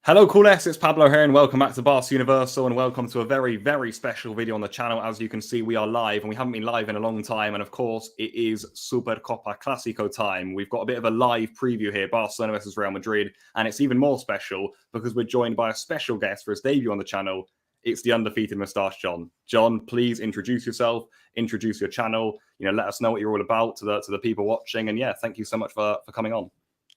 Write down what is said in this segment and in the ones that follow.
Hello, Culers, it's Pablo here, and welcome back to Barca Universal, and welcome to a very, very special video on the channel. As you can see, we are live, and we haven't been live in a long time, and of course, it is Supercopa Clásico time. We've got a bit of a live preview here, Barcelona versus Real Madrid, and it's even more special because we're joined by a special guest for his debut on the channel. It's the undefeated Moustache, John. John, please introduce yourself, introduce your channel, let us know what you're all about to the people watching, and yeah, thank you so much for coming on.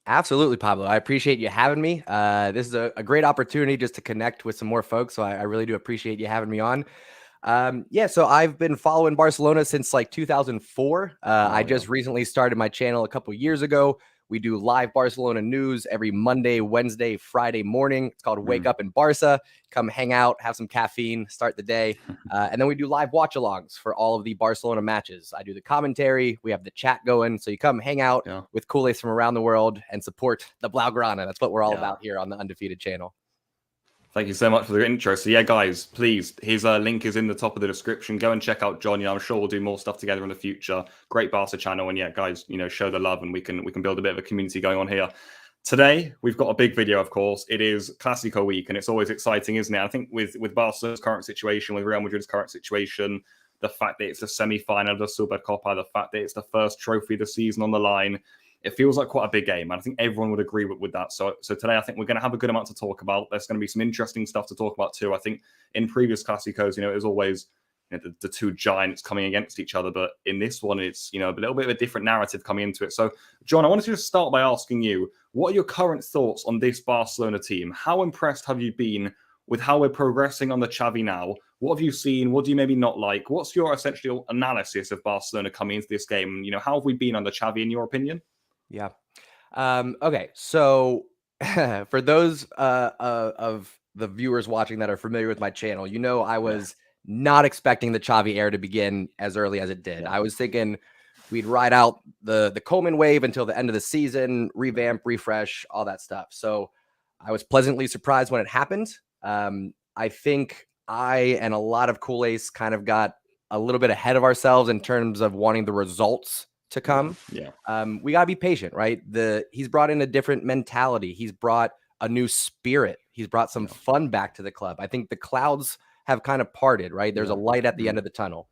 Absolutely, Pablo. I appreciate you having me. This is a great opportunity just to connect with some more folks. So I really do appreciate you having me on. So I've been following Barcelona since like 2004. I just recently started my channel a couple years ago. We do live Barcelona news every Monday, Wednesday, Friday morning. It's called Wake Up in Barca. Come hang out, have some caffeine, start the day. And then we do live watch-alongs for all of the Barcelona matches. I do the commentary. We have the chat going. So you come hang out with Culers from around the world and support the Blaugrana. That's what we're all about here on the Undefeated channel. Thank you so much for the intro. So yeah, guys, please, his link is in the top of the description. Go and check out John. I'm sure we'll do more stuff together in the future. Great Barca channel. And yeah, guys, show the love and we can build a bit of a community going on here. Today, we've got a big video, of course. It is Clásico week, and it's always exciting, isn't it? I think with Barca's current situation, with Real Madrid's current situation, the fact that it's the semi-final of the Supercopa, the fact that it's the first trophy of the season on the line, it feels like quite a big game. And I think everyone would agree with that. So today, I think we're going to have a good amount to talk about. There's going to be some interesting stuff to talk about too. I think in previous Clásicos, it was always the two giants coming against each other. But in this one, it's, a little bit of a different narrative coming into it. So, John, I wanted to just start by asking you, what are your current thoughts on this Barcelona team? How impressed have you been with how we're progressing on the Xavi now? What have you seen? What do you maybe not like? What's your essential analysis of Barcelona coming into this game? How have we been under Xavi, in your opinion? Yeah. Okay. So for those of the viewers watching that are familiar with my channel, I was not expecting the Xavi era to begin as early as it did. I was thinking we'd ride out the Coleman wave until the end of the season, revamp, refresh, all that stuff. So I was pleasantly surprised when it happened. I think I and a lot of Culers kind of got a little bit ahead of ourselves in terms of wanting the results to come. We got to be patient, right? He's brought in a different mentality. He's brought a new spirit. He's brought some fun back to the club. I think the clouds have kind of parted, right? There's a light at the end of the tunnel.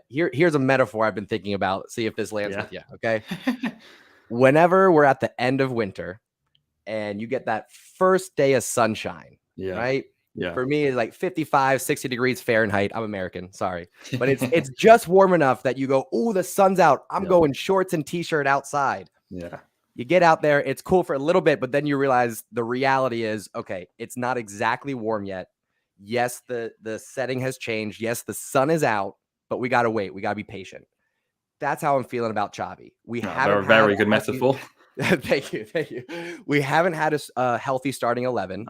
Here's a metaphor I've been thinking about. See if this lands with you, okay? Whenever we're at the end of winter and you get that first day of sunshine, right? For me, it's like 55, 60 degrees Fahrenheit. I'm American, sorry. But it's just warm enough that you go, oh, the sun's out. I'm going shorts and t-shirt outside. You get out there. It's cool for a little bit, but then you realize the reality is, okay, it's not exactly warm yet. Yes, the setting has changed. Yes, the sun is out, but we got to wait. We got to be patient. That's how I'm feeling about Xavi. We haven't had very good metaphor. Thank you. We haven't had a healthy starting 11.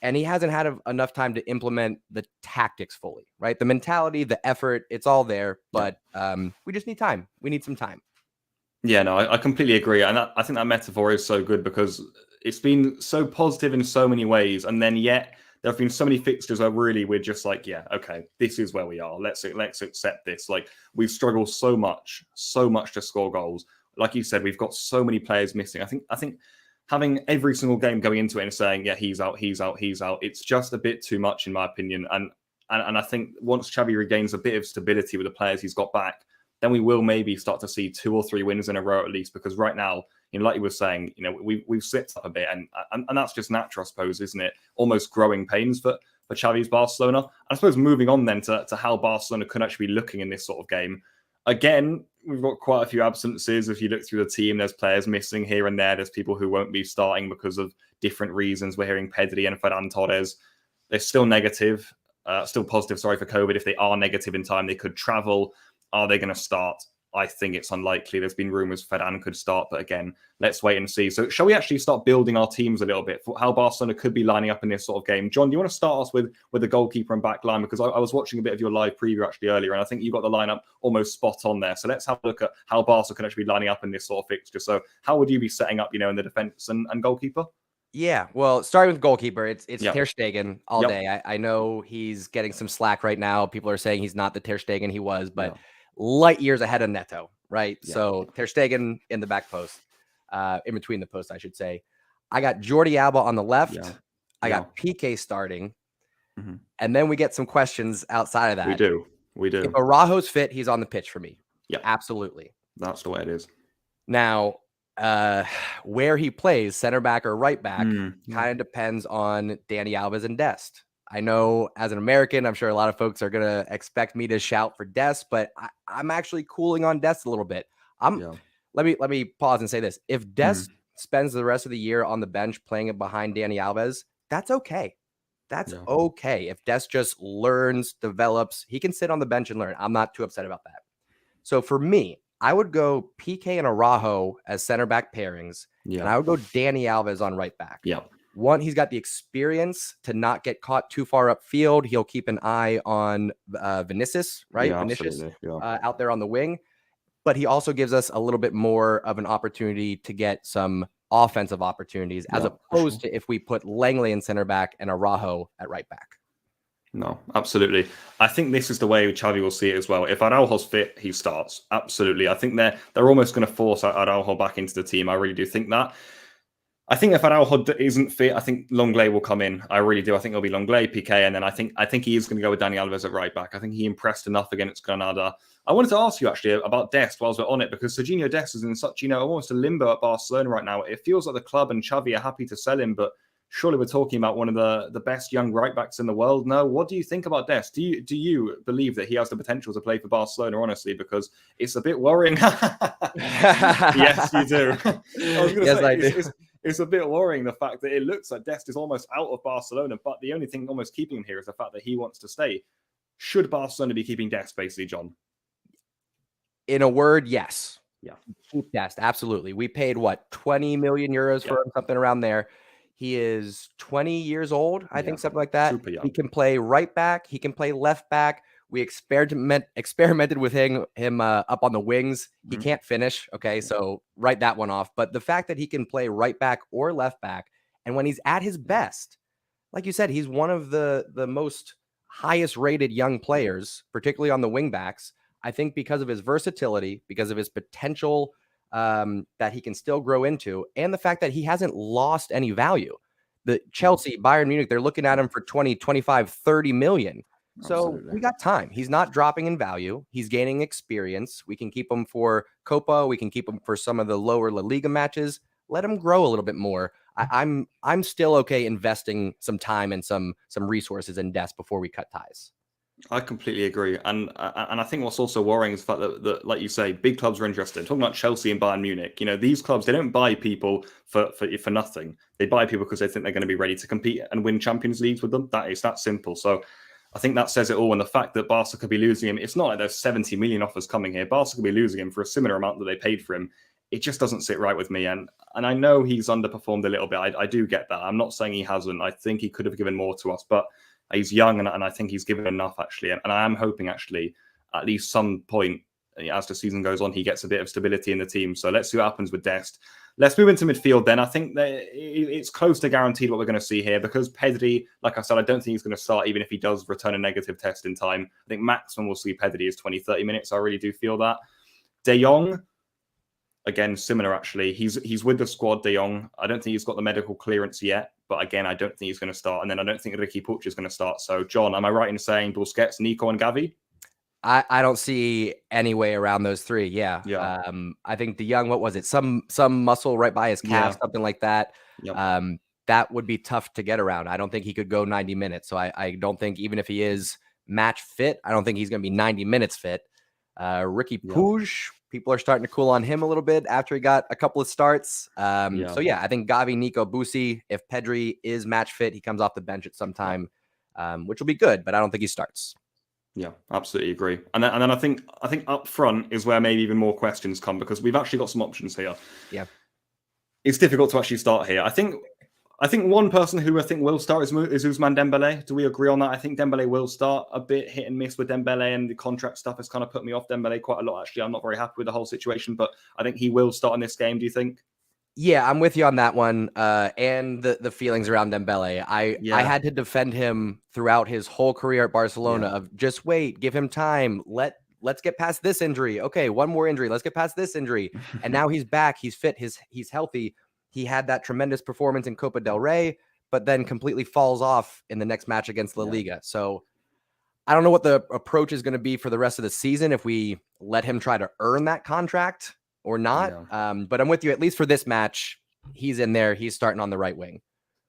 And he hasn't had enough time to implement the tactics fully, right? The mentality, the effort, it's all there, but we just need time. We need some time. Yeah, no, I completely agree. And I think that metaphor is so good because it's been so positive in so many ways. And then yet there have been so many fixtures where really we're just like, yeah, okay, this is where we are. Let's accept this. Like, we've struggled so much to score goals. Like you said, we've got so many players missing. I think having every single game going into it and saying, yeah, he's out, it's just a bit too much, in my opinion. And I think once Xavi regains a bit of stability with the players he's got back, then we will maybe start to see 2 or 3 wins in a row at least. Because right now, like you were saying, we've slipped up a bit, and that's just natural, I suppose, isn't it? Almost growing pains for Xavi's Barcelona. And I suppose moving on then to how Barcelona could actually be looking in this sort of game. Again, we've got quite a few absences. If you look through the team, there's players missing here and there. There's people who won't be starting because of different reasons. We're hearing Pedri and Ferran Torres. They're still negative, still positive, sorry, for COVID. If they are negative in time, they could travel. Are they going to start? I think it's unlikely. There's been rumours Ferran could start, but again, let's wait and see. So shall we actually start building our teams a little bit for how Barcelona could be lining up in this sort of game? John, do you want to start us with the goalkeeper and back line? Because I was watching a bit of your live preview actually earlier, and I think you got the lineup almost spot on there. So let's have a look at how Barca can actually be lining up in this sort of fixture. So how would you be setting up, in the defence and goalkeeper? Yeah, well, starting with goalkeeper, it's Ter Stegen all day. I know he's getting some slack right now. People are saying he's not the Ter Stegen he was, but light years ahead of Neto, right? So Ter Stegen in the back post, in between the posts, I should say. I got Jordi Alba on the left. Yeah. I got PK starting. Mm-hmm. And then we get some questions outside of that. We do. If Araujo's fit, he's on the pitch for me. Yeah. Absolutely. That's the way it is. Now, where he plays, center back or right back, kind of depends on Dani Alves and Dest. I know as an American, I'm sure a lot of folks are going to expect me to shout for Dest, but I'm actually cooling on Dest a little bit. Let me pause and say this. If Dest spends the rest of the year on the bench playing it behind Dani Alves, that's okay. That's okay. If Dest just learns, develops, he can sit on the bench and learn. I'm not too upset about that. So for me, I would go PK and Araujo as center back pairings, and I would go Dani Alves on right back. Yeah. One, he's got the experience to not get caught too far upfield. He'll keep an eye on Vinicius, right? Yeah, Vinicius out there on the wing. But he also gives us a little bit more of an opportunity to get some offensive opportunities, as opposed to if we put Langley in center back and Araujo at right back. No, absolutely. I think this is the way Xavi will see it as well. If Araujo's fit, he starts. Absolutely. I think they're almost going to force Araujo back into the team. I really do think that. I think if Araujo isn't fit, I think Longley will come in. I really do. I think it'll be Longley, PK, and then I think he is going to go with Dani Alves at right back. I think he impressed enough against Granada. I wanted to ask you actually about Dest whilst we're on it, because Serginho Dest is in such, almost a limbo at Barcelona right now. It feels like the club and Xavi are happy to sell him, but surely we're talking about one of the best young right backs in the world. No, what do you think about Dest? Do you believe that he has the potential to play for Barcelona? Honestly, because it's a bit worrying. Yes, you do. I do. It's a bit worrying, the fact that it looks like Dest is almost out of Barcelona, but the only thing almost keeping him here is the fact that he wants to stay. Should Barcelona be keeping Dest, basically, John? In a word, yes. Yeah. Keep Dest, absolutely. We paid, 20 million euros for him, something around there. He is 20 years old, I think, something like that. Super young. He can play right back. He can play left back. We experimented with him up on the wings. He can't finish. Okay, so write that one off. But the fact that he can play right back or left back, and when he's at his best, like you said, he's one of the most highest rated young players, particularly on the wing backs. I think because of his versatility, because of his potential that he can still grow into, and the fact that he hasn't lost any value. The Chelsea, Bayern Munich, they're looking at him for 20, 25, 30 million. So we got time. He's not dropping in value. He's gaining experience. We can keep him for Copa. We can keep him for some of the lower La Liga matches. Let him grow a little bit more. I'm still okay investing some time and some resources in Dest before we cut ties. I completely agree. And I think what's also worrying is the fact that, like you say, big clubs are interested. Talking about Chelsea and Bayern Munich, these clubs, they don't buy people for nothing. They buy people because they think they're going to be ready to compete and win Champions Leagues with them. That is that simple. So I think that says it all. And the fact that Barca could be losing him, it's not like there's 70 million offers coming here. Barca could be losing him for a similar amount that they paid for him. It just doesn't sit right with me. And I know he's underperformed a little bit. I do get that. I'm not saying he hasn't. I think he could have given more to us, but he's young, and I think he's given enough, actually. And I am hoping, actually, at least some point, as the season goes on, he gets a bit of stability in the team. So let's see what happens with Dest. Let's move into midfield then. I think that it's close to guaranteed what we're going to see here, because Pedri, like I said, I don't think he's going to start even if he does return a negative test in time. I think maximum we'll see Pedri is 20, 30 minutes. I really do feel that. De Jong, again, similar, actually. He's with the squad, De Jong. I don't think he's got the medical clearance yet, but again, I don't think he's going to start. And then I don't think Ricky Puig is going to start. So, John, am I right in saying Busquets, Nico, and Gavi? I don't see any way around those three. Yeah. I think De Jong, what was it? Some muscle right by his calf, something like that. Yep. That would be tough to get around. I don't think he could go 90 minutes. So I don't think, even if he is match fit, I don't think he's going to be 90 minutes fit. Ricky Puig, people are starting to cool on him a little bit after he got a couple of starts. So I think Gavi, Nico, Busi, if Pedri is match fit, he comes off the bench at some time, which will be good, but I don't think he starts. Yeah, absolutely agree. And then I think up front is where maybe even more questions come, because we've actually got some options here. Yeah. It's difficult to actually start here. I think one person who I think will start is Ousmane Dembele. Do we agree on that? I think Dembele will start. A bit hit and miss with Dembele, and the contract stuff has kind of put me off Dembele quite a lot, actually. I'm not very happy with the whole situation, but I think he will start in this game. Do you think? Yeah, I'm with you on that one. And the feelings around Dembele. I had to defend him throughout his whole career at Barcelona of just wait, give him time. Let's get past this injury. Okay, one more injury. Let's get past this injury. And now he's back. He's fit. He's healthy. he had that tremendous performance in Copa del Rey, but then completely falls off in the next match against La Liga. So I don't know what the approach is going to be for the rest of the season, if we let him try to earn that contract or not. But I'm with you, at least for this match, he's in there. He's starting on the right wing.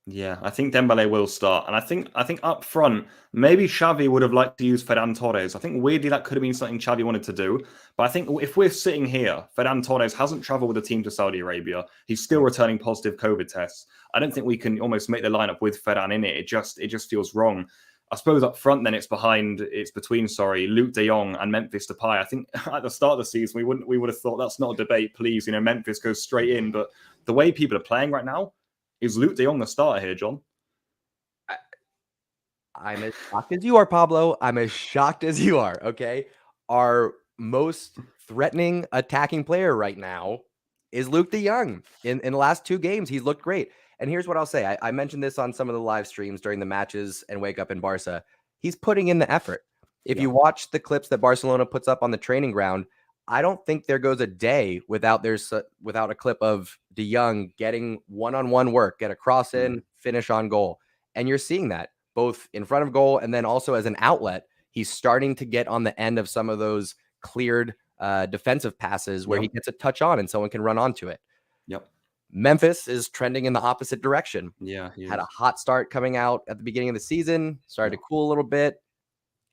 Yeah, I think Dembele will start. And I think up front, maybe Xavi would have liked to use Ferran Torres. I think weirdly that could have been something Xavi wanted to do. But I think if we're sitting here, Ferran Torres hasn't traveled with the team to Saudi Arabia. He's still returning positive COVID tests. I don't think we can almost make the lineup with Ferran in it. It just feels wrong. I suppose up front, then it's between Luke De Jong and Memphis Depay. I think at the start of the season, we would have thought that's not a debate. Please, Memphis goes straight in. But the way people are playing right now, is Luke De Jong the starter here, John? I'm as shocked as you are, Pablo. I'm as shocked as you are, okay? Our most threatening attacking player right now is Luke De Jong. In the last 2 games, he's looked great. And here's what I'll say. I mentioned this on some of the live streams during the matches and Wake Up in Barca. He's putting in the effort. If you watch the clips that Barcelona puts up on the training ground, I don't think there goes a day without a clip of De Jong getting one-on-one work, get a cross in, finish on goal. And you're seeing that both in front of goal and then also as an outlet. He's starting to get on the end of some of those cleared defensive passes where he gets a touch on and someone can run onto it. Yep. Memphis is trending in the opposite direction. Yeah. Had a hot start coming out at the beginning of the season, started to cool a little bit.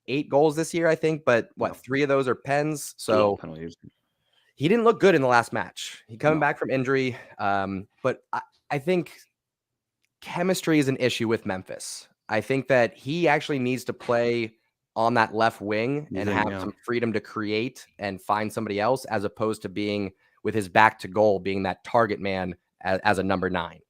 8 goals this year, I think, but 3 of those are pens. So he didn't look good in the last match. He coming back from injury. But I think chemistry is an issue with Memphis. I think that he actually needs to play on that left wing and have some freedom to create and find somebody else, as opposed to being with his back to goal, being that target man as a number 9.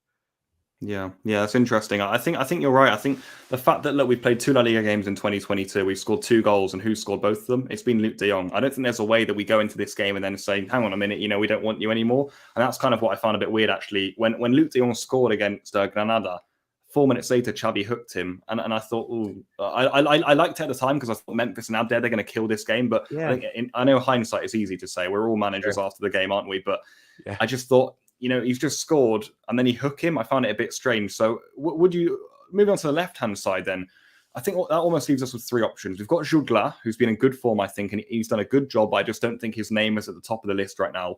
Yeah, that's interesting. I think you're right. I think the fact that, look, we've played 2 La Liga games in 2022, we've scored 2 goals, and who scored both of them? It's been Luke De Jong. I don't think there's a way that we go into this game and then say, hang on a minute, we don't want you anymore. And that's kind of what I found a bit weird, actually. When Luke De Jong scored against Granada, 4 minutes later, Xavi hooked him. And I thought, I liked it at the time because I thought Memphis and Abder, they're going to kill this game. But I know hindsight is easy to say. We're all managers after the game, aren't we? But I just thought, he's just scored and then he hook him. I found it a bit strange. So would you move on to the left-hand side then? I think that almost leaves us with 3 options. We've got Jutgla, who's been in good form, I think, and he's done a good job, but I just don't think his name is at the top of the list right now.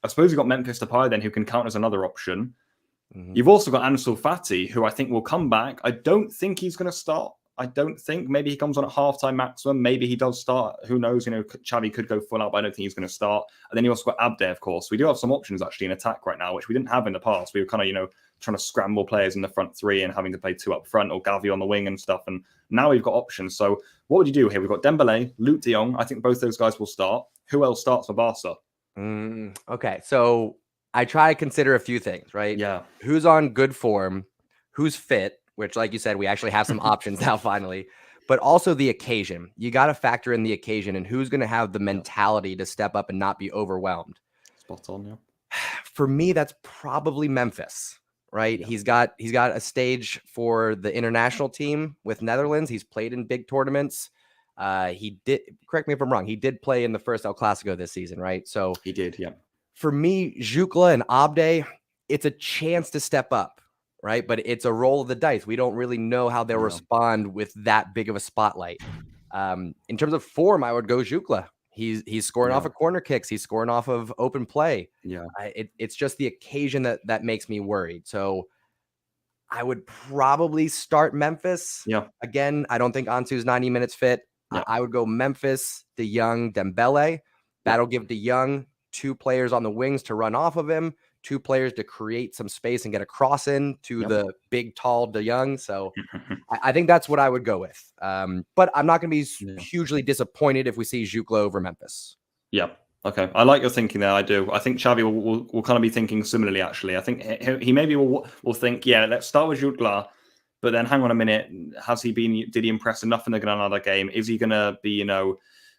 I suppose you've got Memphis Depay then, who can count as another option. Mm-hmm. You've also got Ansu Fati, who I think will come back. I don't think he's going to start. I don't think. Maybe he comes on at halftime maximum. Maybe he does start. Who knows? Xavi could go full out, but I don't think he's going to start. And then you also got Abder, of course. We do have some options actually in attack right now, which we didn't have in the past. We were kind of, trying to scramble players in the front 3 and having to play 2 up front, or Gavi on the wing and stuff. And now we've got options. So what would you do here? We've got Dembele, Luke De Jong. I think both those guys will start. Who else starts for Barca? Okay, so I try to consider a few things, right? Yeah. Who's on good form? Who's fit? Which, like you said, we actually have some options now finally. But also the occasion. You got to factor in the occasion and who's going to have the mentality to step up and not be overwhelmed. Spot on, yeah. For me, that's probably Memphis, right? Yeah. He's got a stage for the international team with Netherlands. He's played in big tournaments. He did, correct me if I'm wrong, he did play in the first El Clásico this season, right? So he did, yeah. For me, Jutgla and Abde, it's a chance to step up. Right. But it's a roll of the dice. We don't really know how they'll respond with that big of a spotlight. In terms of form, I would go Jutgla. He's scoring off of corner kicks. He's scoring off of open play. Yeah. It's just the occasion that makes me worried. So I would probably start Memphis. Yeah. Again, I don't think Ansu's 90 minutes fit. Yeah. I would go Memphis, De Jong, Dembele. That'll give De Jong 2 players on the wings to run off of him. 2 players to create some space and get a cross in to the big, tall De Jong. So I think that's what I would go with. But I'm not going to be hugely disappointed if we see Jutgla over Memphis. Yeah. Okay. I like your thinking there. I do. I think Xavi will kind of be thinking similarly, actually. I think he maybe will think, let's start with Jutgla, but then hang on a minute. Did he impress enough in the Granada game? Is he going to be,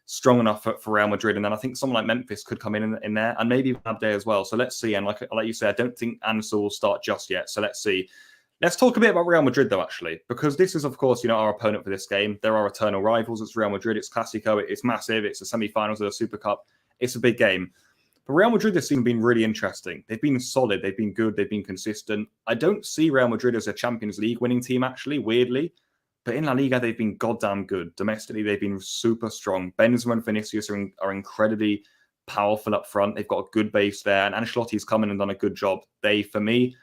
strong enough for Real Madrid? And then I think someone like Memphis could come in there, and maybe Abde as well. So let's see. And like you said, I don't think Ansu will start just yet. So let's see. Let's talk a bit about Real Madrid, though, actually, because this is, of course, our opponent for this game. There are eternal rivals. It's Real Madrid. It's Clásico. It's massive. It's the semi-finals of the Super Cup. It's a big game. But Real Madrid this season have been really interesting. They've been solid. They've been good. They've been consistent. I don't see Real Madrid as a Champions League winning team, actually, weirdly. But in La Liga, they've been goddamn good. Domestically, they've been super strong. Benzema and Vinicius are incredibly powerful up front. They've got a good base there. And Ancelotti's come in and done a good job. For me,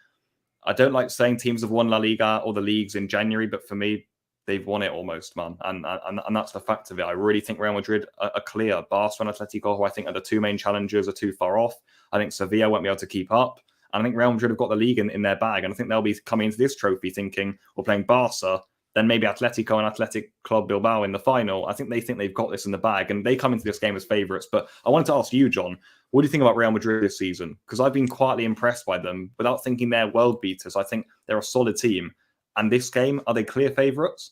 I don't like saying teams have won La Liga or the leagues in January, but for me, they've won it almost, man. And that's the fact of it. I really think Real Madrid are clear. Barca and Atletico, who I think are the two main challengers, are too far off. I think Sevilla won't be able to keep up. And I think Real Madrid have got the league in their bag. And I think they'll be coming into this trophy thinking, we're playing Barca, then maybe Atletico and Athletic Club Bilbao in the final. I think they've got this in the bag. And they come into this game as favourites. But I wanted to ask you, John, what do you think about Real Madrid this season? Because I've been quietly impressed by them without thinking they're world beaters. I think they're a solid team. And this game, are they clear favourites?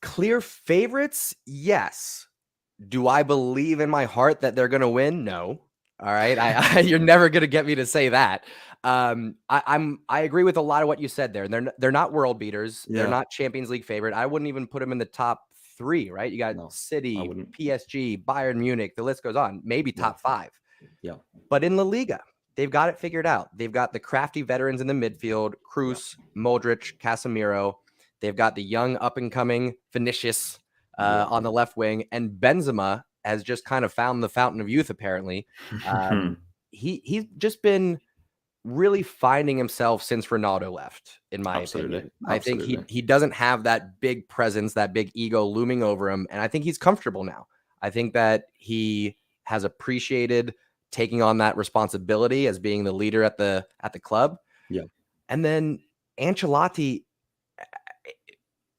Clear favorites? Yes. Do I believe in my heart that they're going to win? No. All right. You're never going to get me to say that. I agree with a lot of what you said there. They're not world beaters. Yeah. They're not Champions League favorite. I wouldn't even put them in the top 3, right? You got City, PSG, Bayern Munich, the list goes on, maybe top 5. Yeah. But in La Liga, they've got it figured out. They've got the crafty veterans in the midfield, Kroos, Modric, Casemiro. They've got the young up-and-coming Vinicius on the left wing, and Benzema has just kind of found the fountain of youth, apparently. He's just been really finding himself since Ronaldo left, in my opinion. I think he doesn't have that big presence, that big ego looming over him, and I think he's comfortable now. I think that he has appreciated taking on that responsibility as being the leader at the club. Yeah. And then Ancelotti,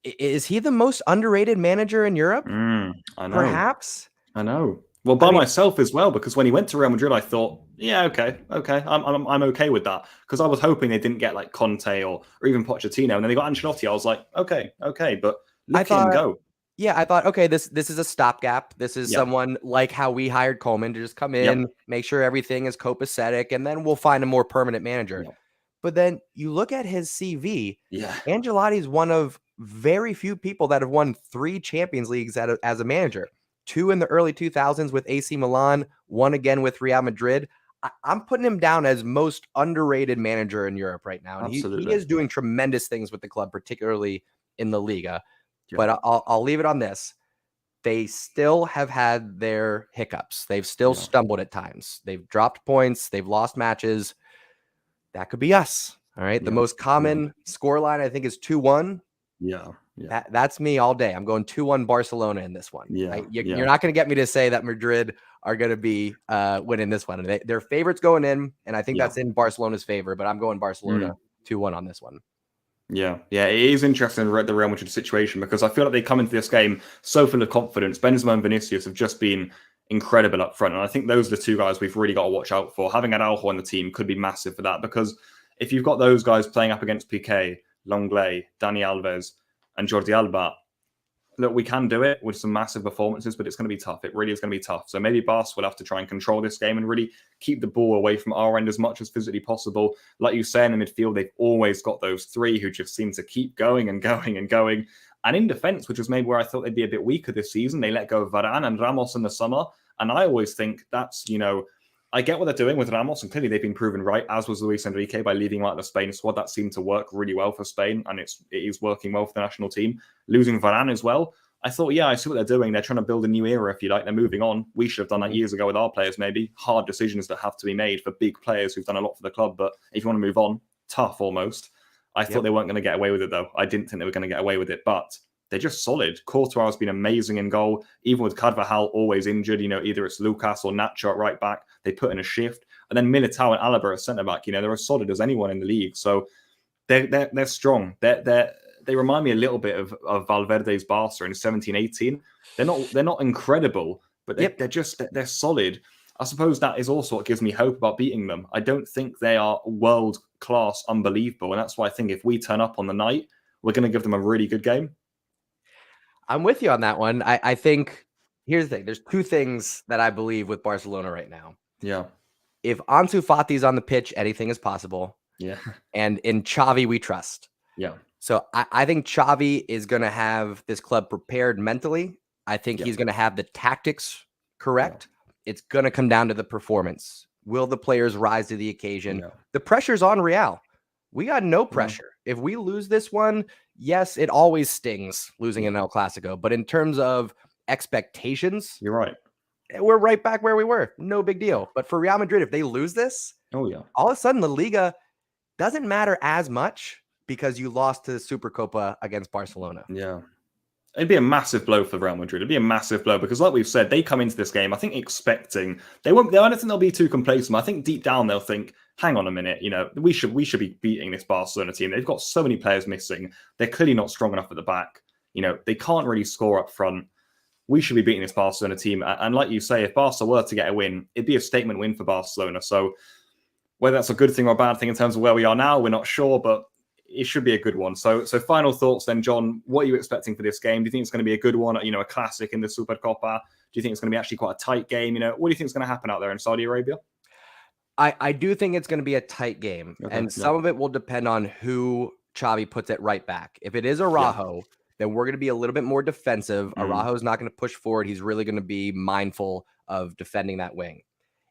is he the most underrated manager in Europe? I know. Perhaps. I know. Well, myself as well, because when he went to Real Madrid, I thought, yeah, okay, I'm okay with that, because I was hoping they didn't get like Conte or even Pochettino, and then they got Ancelotti. I was like, okay, but look at him go. Yeah, I thought, okay, this is a stopgap. This is someone like how we hired Coleman to just come in, make sure everything is copacetic, and then we'll find a more permanent manager. But then you look at his CV. Ancelotti's one of very few people that have won 3 Champions Leagues as a manager. 2 in the early 2000s with AC Milan, 1 again with Real Madrid. I'm putting him down as most underrated manager in Europe right now. And he is doing tremendous things with the club, particularly in the Liga. But I'll leave it on this. They still have had their hiccups. They've still stumbled at times. They've dropped points. They've lost matches. That could be us. All right. The most common scoreline, I think, is 2-1. That's me all day. I'm going 2-1 Barcelona in this one. You're not going to get me to say that Madrid are going to be winning this one. They're favorites going in, and I think that's in Barcelona's favor, but I'm going Barcelona 2-1 on this one. Yeah, it is interesting the Real Madrid situation, because I feel like they come into this game so full of confidence. Benzema and Vinicius have just been incredible up front, and I think those are the 2 guys we've really got to watch out for. Having Araujo on the team could be massive for that, because if you've got those guys playing up against Piqué, Lenglet, Dani Alves, and Jordi Alba, look, we can do it with some massive performances, but it's going to be tough. It really is going to be tough. So maybe Barca will have to try and control this game and really keep the ball away from our end as much as physically possible. Like you say, in the midfield, they've always got those 3 who just seem to keep going and going and going. And in defence, which was maybe where I thought they'd be a bit weaker this season, they let go of Varane and Ramos in the summer. And I always think that's, I get what they're doing with Ramos, and clearly they've been proven right, as was Luis Enrique, by leaving him out of the Spain squad. That seemed to work really well for Spain, and it is working well for the national team. Losing Varane as well, I thought, I see what they're doing. They're trying to build a new era, if you like. They're moving on. We should have done that years ago with our players, maybe. Hard decisions that have to be made for big players who've done a lot for the club, but if you want to move on, tough almost. I thought they weren't going to get away with it, though. I didn't think they were going to get away with it, but they're just solid. Courtois has been amazing in goal, even with Carvajal always injured. Either it's Lucas or Nacho at right back. They put in a shift. And then Militao and Alaba at centre-back, they're as solid as anyone in the league. So they're strong. They remind me a little bit of Valverde's Barca in 17-18. They're not incredible, but they're solid. I suppose that is also what gives me hope about beating them. I don't think they are world-class, unbelievable. And that's why I think if we turn up on the night, we're going to give them a really good game. I'm with you on that one. I think, here's the thing. There's 2 things that I believe with Barcelona right now. Yeah. If Ansu Fati's on the pitch, anything is possible. Yeah. And in Xavi, we trust. Yeah. So I think Xavi is going to have this club prepared mentally. I think he's going to have the tactics correct. it's going to come down to the performance. Will the players rise to the occasion? Yeah. The pressure's on Real. We got no pressure. If we lose this one, yes, it always stings losing in El Clásico. But in terms of expectations, You're right. we're right back where we were. No big deal. But for Real Madrid, if they lose this, Oh, yeah. all of a sudden, La Liga doesn't matter as much because you lost to the Supercopa against Barcelona. Yeah. It'd be a massive blow for Real Madrid. It'd be a massive blow because, like we've said, they come into this game, I think, expecting I don't think they'll be too complacent. I think deep down they'll think, hang on a minute, we should be beating this Barcelona team. They've got so many players missing. They're clearly not strong enough at the back. They can't really score up front. We should be beating this Barcelona team. And like you say, if Barca were to get a win, it'd be a statement win for Barcelona. So whether that's a good thing or a bad thing in terms of where we are now, we're not sure, but it should be a good one. So final thoughts then, John. What are you expecting for this game? Do you think it's going to be a good one? A classic in the Supercopa? Do you think it's going to be actually quite a tight game? What do you think is going to happen out there in Saudi Arabia? I do think it's going to be a tight game, and some of it will depend on who Xavi puts it right back. If it is Araujo, then we're going to be a little bit more defensive. Araujo's not going to push forward. He's really going to be mindful of defending that wing.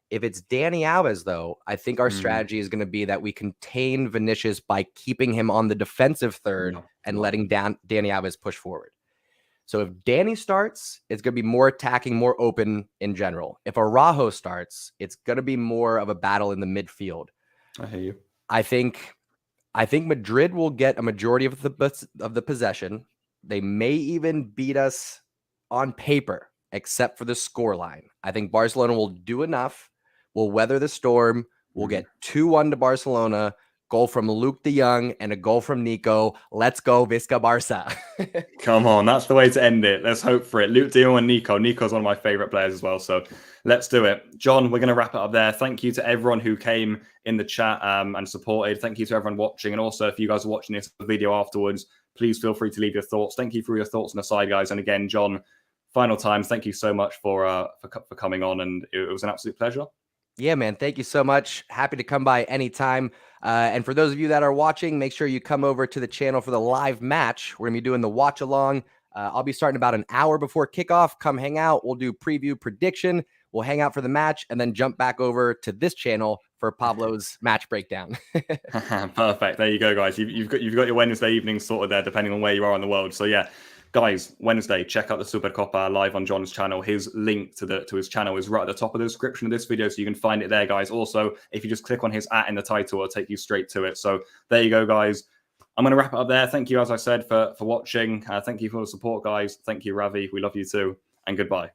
If it's Dani Alves, though, I think our strategy is going to be that we contain Vinicius by keeping him on the defensive third and letting Dani Alves push forward. So if Dani starts, it's going to be more attacking, more open in general. If Araujo starts, it's going to be more of a battle in the midfield. I hear you. I think Madrid will get a majority of the possession. They may even beat us on paper, except for the scoreline. I think Barcelona will do enough. We'll weather the storm. We'll get 2-1 to Barcelona, goal from Luke de Jong, and a goal from Nico. Let's go, Visca Barca. Come on, that's the way to end it. Let's hope for it. Luke de Jong and Nico. Nico's one of my favorite players as well, so let's do it. John, we're going to wrap it up there. Thank you to everyone who came in the chat and supported. Thank you to everyone watching. And also, if you guys are watching this video afterwards, please feel free to leave your thoughts. Thank you for your thoughts on the side, guys. And again, John, final time, thank you so much for coming on, and it was an absolute pleasure. Yeah, man. Thank you so much. Happy to come by anytime. And for those of you that are watching, make sure you come over to the channel for the live match. We're going to be doing the watch along. I'll be starting about an hour before kickoff. Come hang out. We'll do preview prediction. We'll hang out for the match and then jump back over to this channel for Pablo's match breakdown. Perfect. There you go, guys. You've got your Wednesday evening sorted there, depending on where you are in the world. So yeah. Guys, Wednesday, check out the Supercopa live on John's channel. His link to his channel is right at the top of the description of this video, so you can find it there, guys. Also, if you just click on his @ in the title, it'll take you straight to it. So there you go, guys. I'm going to wrap it up there. Thank you, as I said, for watching. Thank you for the support, guys. Thank you, Ravi. We love you too. And goodbye.